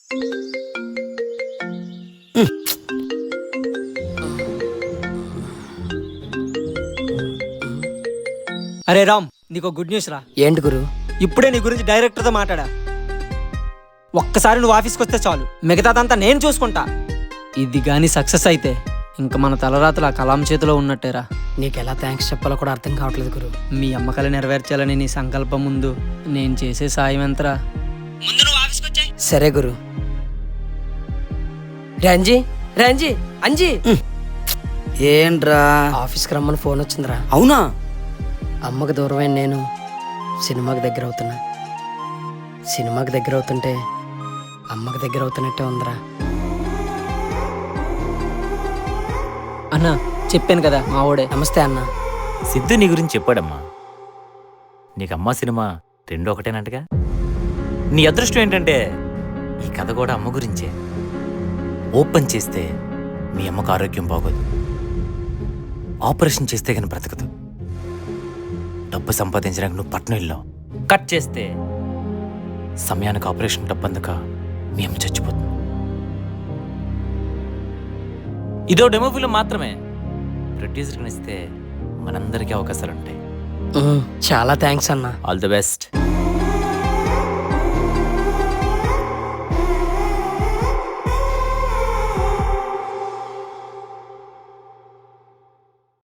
అరే రామ్, నీకు good news రా. ఏంటి గురు? ఇప్పుడే నీ గురించి డైరెక్టర్తో మాట్లాడా. ఒక్కసారి నువ్వు ఆఫీస్కి వస్తే చాలు, మిగతాదంతా నేను చూసుకుంటా. ఇది కానీ సక్సెస్ అయితే ఇంక మన తలరాతలు ఆ కలాం చేతిలో ఉన్నట్టేరా. నీకెలా థ్యాంక్స్ చెప్పాలో కూడా అర్థం కావట్లేదు గురు. మీ అమ్మకలు నెరవేర్చాలని నీ సంకల్పం ముందు నేను చేసే సాయం ఎంతరా. ముందు నువ్వు ఆఫీస్కి వచ్చాయి. సరే గురు. రంజీ రంజీ అంజీ, ఏంట్రా? ఆఫీస్కి రమ్మని ఫోన్ వచ్చిందిరా. అవునా? అమ్మకు దూరమైన నేను సినిమాకి దగ్గర అవుతున్నా. సినిమాకి దగ్గర అవుతుంటే అమ్మకి దగ్గర అవుతున్నట్టే ఉందిరా. అన్నా చెప్పాను కదా మా ఓడే. నమస్తే అన్న. సిద్ధు నీ గురించి చెప్పాడమ్మా. నీకు అమ్మ సినిమా రెండో ఒకటేనంటగా. నీ అదృష్టం ఏంటంటే ఈ కథ కూడా అమ్మ గురించే. ఓపెన్ చేస్తే మీ అమ్మకు ఆరోగ్యం బాగోదు, ఆపరేషన్ చేస్తే కానీ బ్రతకదు, డబ్బు సంపాదించడానికి నువ్వు పట్నం వెళ్ళావు. కట్ చేస్తే సమయానికి ఆపరేషన్ డబ్బు అందక మీ అమ్మ చచ్చిపోతుంది. ఇదో డెమో ఫిల్మ్ మాత్రమే. ప్రొడ్యూసర్కి ఇస్తే మనందరికీ అవకాశాలు ఉంటాయి. చాలా థ్యాంక్స్ అన్న. All the best.